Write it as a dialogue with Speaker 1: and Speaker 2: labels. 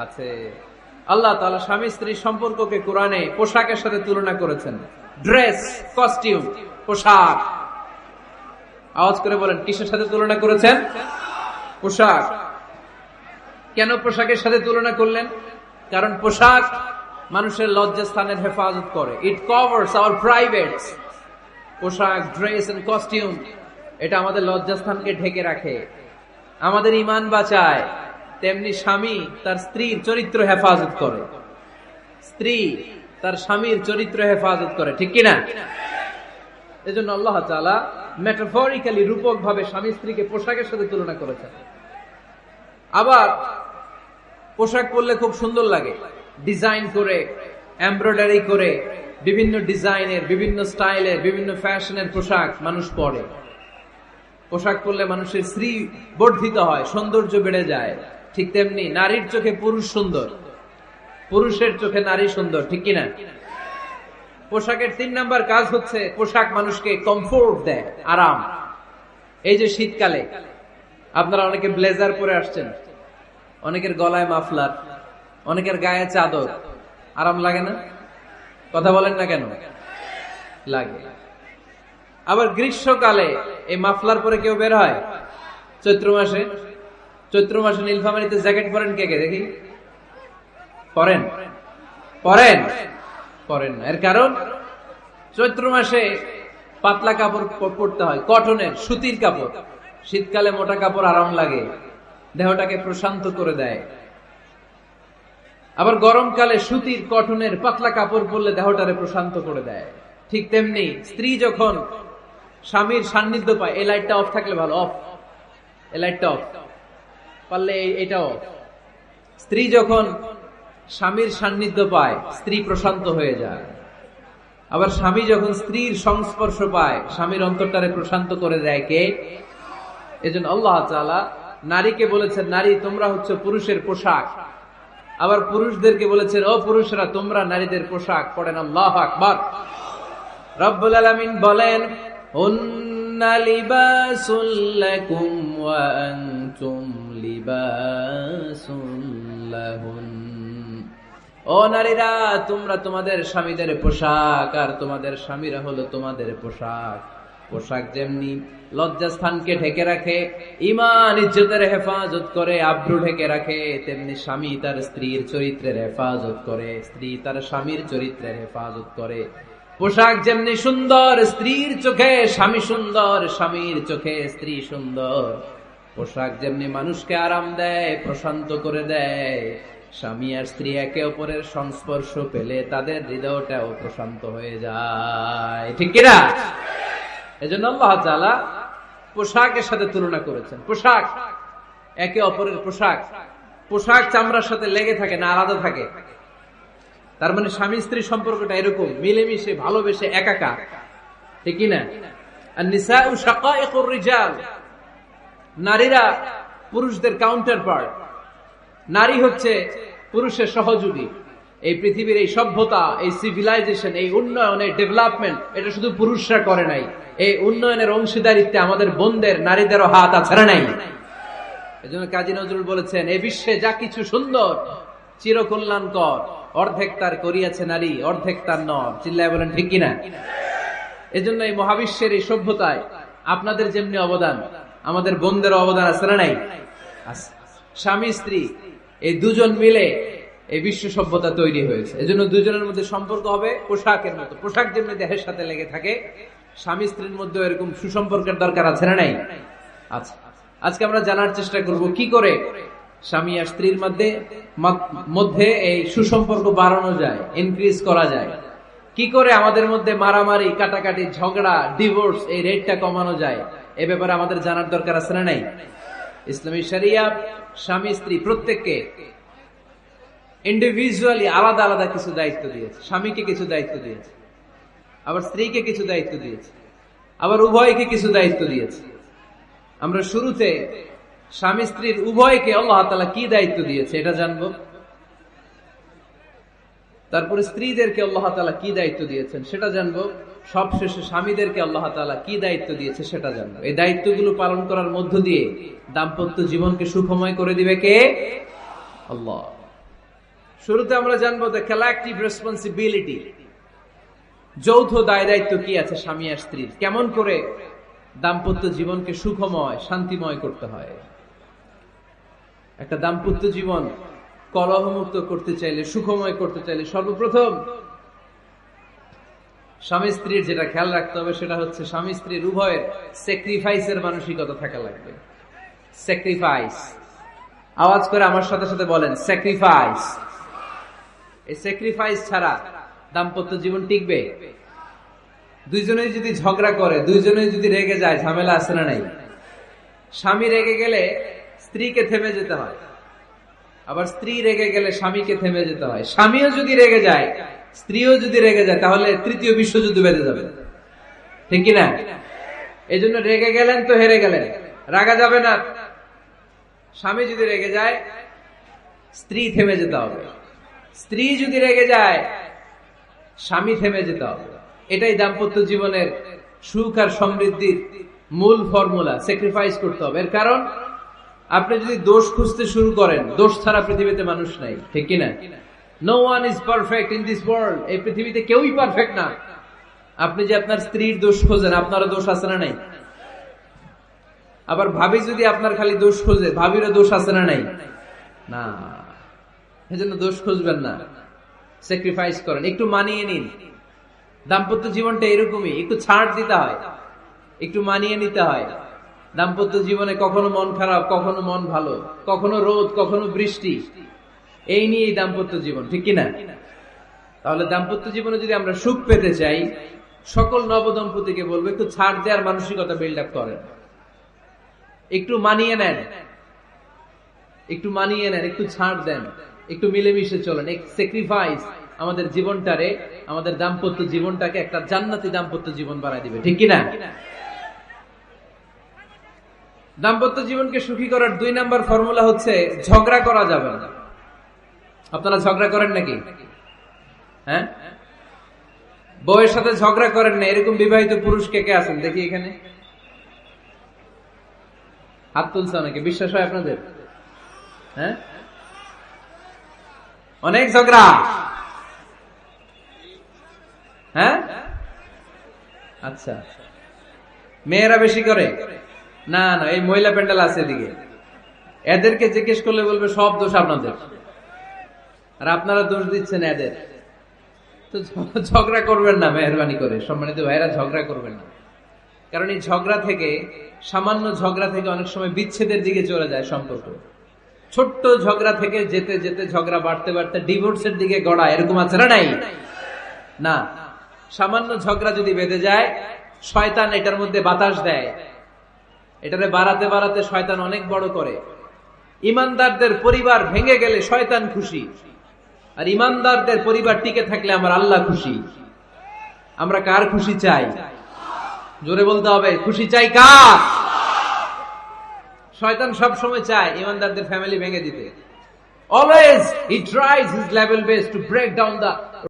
Speaker 1: আছে। আল্লাহ তাআলা স্বামী স্ত্রীর সম্পর্ককে কোরআনে পোশাকের সাথে তুলনা করেছেন। ড্রেস, কস্টিউম, পোশাক। আওয়াজ করে বলেন, কিসের সাথে তুলনা করেছেন? পোশাক। কেন পোশাকের সাথে তুলনা করলেন? কারণ পোশাক মানুষের লজ্জাস্থানের হেফাজত করে। ইট কভারস আওয়ার প্রাইভেটস। পোশাক, ড্রেস এন্ড কস্টিউম, এটা আমাদের লজ্জাস্থানকে ঢেকে রাখে, আমাদের ঈমান বাঁচায়। তেমনি স্বামী তার স্ত্রীর চরিত্র হেফাজত করে, স্ত্রী তার স্বামীর চরিত্র হেফাজত করে, ঠিক কিনা? এজন্য আল্লাহ তাআলা মেটাফরিক্যালি, রূপক ভাবে স্বামী স্ত্রীকে পোশাকের সাথে তুলনা করেছেন। আবার পোশাক পরলে খুব সুন্দর লাগে, ডিজাইন করে, এমব্রয়ডারি করে, বিভিন্ন ডিজাইনের, বিভিন্ন স্টাইলের, বিভিন্ন ফ্যাশনের পোশাক মানুষ পরে। পোশাক পরলে মানুষের শ্রী বর্ধিত হয়, সৌন্দর্য বেড়ে যায়। ঠিক তেমনি নারীর চোখে পুরুষ সুন্দর, পুরুষের চোখে নারী সুন্দর, ঠিক কিনা? পোশাকের 3 নাম্বার কাজ হচ্ছে পোশাক মানুষকে কমফোর্ট দেয়, আরাম। এই যে শীতকালে আপনারা অনেকে ব্লেজার পরে আসছেন, অনেকের গলায় মাফলার, অনেকের গায়ে চাদর, আরাম লাগে না? কথা বলেন না কেন? লাগে। আবার গ্রীষ্মকালে এই মাফলার পরে কেউ বের হয়? চৈত্র মাসে, চৈত্র মাসে নীলফামারীতে জ্যাকেট পরেন কে কে দেখি? পরেন? পরেন? পরেন না। এর কারণ চৈত্র মাসে পাতলা কাপড় পরতে হয়, কটনের, সুতির কাপড়। শীতকালে মোটা কাপড় আরাম লাগে, দেহটাকে প্রশান্ত করে দেয়। আবার গরমকালে সুতির, কটনের পাতলা কাপড় পরলে দেহটারে প্রশান্ত করে দেয়। ঠিক তেমনি স্ত্রী যখন স্বামীর সান্নিধ্য পায়, এই লাইটটা অফ থাকলে ভালো, অফ, এই লাইটটা অফ, পারলে এটাও অফ। স্ত্রী যখন স্বামীর সান্নিধ্য পায়, স্ত্রী প্রশান্ত হয়ে যায়। আবার স্বামী যখন স্ত্রীর সংস্পর্শ পায়, স্বামীর অন্তরটারে প্রশান্ত করে দেয় কে? এজন্য আল্লাহ তাআলা নারীকে বলেছেন, নারী তোমরা হচ্ছে পুরুষের পোশাক। আবার পুরুষদেরকে বলেছেন, ও পুরুষরা তোমরা নারীদের পোশাক। পড়েন আল্লাহু আকবার। রব্বুল আলামিন বলেন, হুন্না লিবাসুল লাকুম ওয়া আনতুম লিবাসুল লাহুন। ও নারীরা, তোমরা তোমাদের স্বামীদের পোশাক, আর তোমাদের স্বামীরা হলো তোমাদের পোশাক। পোশাক যেমনি লজ্জাস্থানকে ঢেকে রাখে, ঈমান ইজ্জতের হেফাজত করে, আব্রু ঢেকে রাখে, তেমনি স্বামী তার স্ত্রীর চরিত্রের হেফাজত করে, স্ত্রী তার স্বামীর চরিত্রের হেফাজত করে। পোশাক যেমনি সুন্দর, স্ত্রীর চোখে স্বামী সুন্দর, স্বামীর চোখে স্ত্রী সুন্দর। পোশাক যেমনি মানুষকে আরাম দেয়, প্রশান্ত করে দেয়, স্বামী আর স্ত্রী একে অপরের সংস্পর্শ পেলে তাদের হৃদয়টাও প্রশান্ত হয়ে যায়, ঠিক কিনা? এজন্য আল্লাহ তাআলা পোশাকের সাথে তুলনা করেছেন। পোশাক একে অপরের পোশাক, পোশাক চামড়ার সাথে লেগে থাকে না, আলাদা থাকে। তার মানে স্বামী স্ত্রী সম্পর্কটা এরকম মিলেমিশে, ভালোবেসে, একাকার, ঠিক কিনা? আর নিসাউ শাকাইকুর রিজাল, নারীরা পুরুষদের কাউন্টার পার্ট। নারী হচ্ছে পুরুষের সহযোগী। এই পৃথিবীর এই সভ্যতা, এই সিভিলাইজেশন, এই উন্নয়ন, এই ডেভেলপমেন্ট, এটা শুধু পুরুষরা করে নাই। এই উন্নয়নের অংশীদারিত্বে আমাদের বোনদের, নারীদেরও হাত আছে না নাই? এজন্য কাজী নজরুল বলেছেন, এই বিশ্বে যা কিছু সুন্দর চিরকল্যাণকর, অর্ধেক তার করিয়াছে নারী, অর্ধেক তার নর। চিল্লায় বলেন ঠিক কিনা? এজন্য এই মহাবিশ্বের এই সভ্যতায় আপনাদের যেমনি অবদান, আমাদের বোনদেরও অবদান আছে না নাই? স্বামী স্ত্রী এই দুজন মিলে এই বিশ্ব সভ্যতা তৈরি হয়েছে। এজন্য দুজনের মধ্যে সম্পর্ক হবে পোশাকের মতো। পোশাক যেমনি দেহের সাথে লেগে থাকে, স্বামী স্ত্রীর মধ্যে এরকম সুসম্পর্কের দরকার আছে না নাই? আচ্ছা, আজকে আমরা জানার চেষ্টা করব কি করে স্বামী আর স্ত্রীর মধ্যে এই সুসম্পর্ক বাড়ানো যায়, ইনক্রিজ করা যায়। কি করে আমাদের মধ্যে মারামারি, কাটাকাটি, ঝগড়া, ডিভোর্স, এই রেটটা কমানো যায়। এ ব্যাপারে আমাদের জানার দরকার আছে না নাই? ইসলামী শরিয়া স্বামী স্ত্রী প্রত্যেককে ইন্ডিভিজুয়ালি আলাদা আলাদা কিছু দায়িত্ব দিয়েছে। স্বামীকে কিছু দায়িত্ব দিয়েছে, আবার স্ত্রীকে কিছু দায়িত্ব দিয়েছে, আবার উভয়কে কিছু দায়িত্ব দিয়েছে। আমরা শুরুতে স্বামী স্ত্রীর উভয়কে আল্লাহ তাআলা কি দায়িত্ব দিয়েছে এটা জানবো। তারপরে স্ত্রীদেরকে আল্লাহ তাআলা কি দায়িত্ব দিয়েছেন সেটা জানবো। সবশেষে স্বামীদেরকে আল্লাহ তাআলা কি দায়িত্ব দিয়েছে সেটা জানবো। এই দায়িত্বগুলো পালন করার মধ্য দিয়ে দাম্পত্য জীবনকে সুখময় করে দিবে কে? আল্লাহ। শুরুতে আমরা জানবো দ্য কালেক্টিভ রেসপন্সিবিলিটি, যৌথ দায় দায়িত্ব কি আছে স্বামী আর স্ত্রীর, কেমন করে দাম্পত্য জীবনকে সুখময় শান্তিময় করতে হয়। একটা দাম্পত্য জীবন কলহমুক্ত করতে চাইলে, সুখময় করতে চাইলে সর্বপ্রথম স্বামী স্ত্রীর যেটা খেয়াল রাখতে হবে সেটা হচ্ছে স্বামী স্ত্রীর উভয়ের স্যাক্রিফাইসের মানসিকতা থাকা লাগবে। স্যাক্রিফাইস, আওয়াজ করে আমার সাথে সাথে বলেন স্যাক্রিফাইস। এই স্যাক্রিফাইস ছাড়া দাম্পত্য জীবন টিকবে? দুইজনেই যদি ঝগড়া করে, দুইজনেই যদি রেগে যায়, ঝামেলা আছে না নাই? স্বামী রেগে গেলে স্ত্রীকে থেমে যেতে হয়, আবার স্ত্রী রেগে গেলে স্বামীকে থেমে যেতে হয়। স্বামীও যদি রেগে যায়, স্ত্রীও যদি রেগে যায়, তাহলে তৃতীয় বিশ্বযুদ্ধ বেঁধে যাবে, ঠিক কিনা? এই জন্য রেগে গেলেন তো হেরে গেলেন, রাগা যাবে না। স্বামী যদি রেগে যায়, স্ত্রী থেমে যেতে হবে। স্ত্রী যদি রেগে যায়, স্বামী থেমে যেতে হবে। এটাই দাম্পত্য জীবনের সুখ আর সমৃদ্ধির মূল ফর্মুলা। স্যাক্রিফাইস করতে হবে। এর কারণ, আপনি যদি দোষ খুঁজতে শুরু করেন, দোষ ছাড়া পৃথিবীতে মানুষ নাই, ঠিক কিনা? No one is perfect in this world. এই পৃথিবীতে কেউই পারফেক্ট না। আপনি যে আপনার স্ত্রীর দোষ খোঁজেন, আপনারও দোষ আছে না নাই? আবার ভাবি যদি আপনার খালি দোষ খোঁজে, ভাবিরও দোষ আছে না নাই? না, এজন্য দোষ খুঁজবেন না, স্যাক্রিফাইস করেন, একটু মানিয়ে নিন। দাম্পত্য জীবনটা এরকমই, একটু ছাড় দিতে হয়, একটু মানিয়ে নিতে হয়। দাম্পত্য জীবনে কখনো মন খারাপ, কখনো মন ভালো, কখনো রোদ, কখনো বৃষ্টি, এই নিয়েই দাম্পত্য জীবন, ঠিক কিনা? তাহলে দাম্পত্য জীবনে যদি আমরা সুখ পেতে চাই, সকল নবদম্পতিকে বলবো একটু ছাড় দেওয়ার মানসিকতা বিল্ড আপ করেন, একটু মানিয়ে নেন, একটু মানিয়ে নেন, একটু ছাড় দেন, একটু মিলেমিশে চলেন। এক স্যাক্রিফাইস আমাদের জীবনটারে, আমাদের দাম্পত্য জীবনটাকে একটা জান্নাতি দাম্পত্য জীবন বানায় দিবে, ঠিক কিনা? দাম্পত্য জীবনকে সুখী করার 2 নাম্বার ফর্মুলা হচ্ছে ঝগড়া করা যাবে না। আপনারা ঝগড়া করেন নাকি? হ্যাঁ, বউয়ের সাথে ঝগড়া করেন না এরকম বিবাহিত পুরুষ কে কে আছেন দেখি এখানে? হাত তুলছে অনেকে। বিশ্বাস হয় আপনাদের? হ্যাঁ, অনেক ঝগড়া। হ্যাঁ, আচ্ছা, মেয়েরা বেশি করে? না না, এই মহিলা প্যান্ডেল আছে এদিকে, এদেরকে জিজ্ঞেস করলে বলবে সব দোষ আপনাদের, আর আপনারা দোষ দিচ্ছেন এদের। তো ঝগড়া করবেন না, মেহরবানি করে সম্মানিত ভাইরা, ঝগড়া করবেন না। কারণ এই ঝগড়া থেকে, সামান্য ঝগড়া থেকে অনেক সময় বিচ্ছেদের দিকে চলে যায় সম্পর্ক। ছোট্ট ঝগড়া থেকে যেতে যেতে ঝগড়া বাড়তে বাড়তে ডিভোর্সের দিকে গড়ায়, এরকম আছে না নাই? না, সামান্য ঝগড়া যদি বেঁধে যায়, শয়তান এটার মধ্যে বাতাস দেয়, এটারে বাড়াতে বাড়াতে শয়তান অনেক বড় করে। ইমানদারদের পরিবার ভেঙে গেলে শয়তান খুশি, আর ইমানদারদের পরিবার টিকে থাকলে আমার আল্লাহ খুশি। আমরা কার খুশি চাই? জোরে বলতে হবে, খুশি চাই কার? শয়তান সব সময় চায় ইমানদারদের ফ্যামিলি ভেঙে দিতে। Always he tries his level best to break down the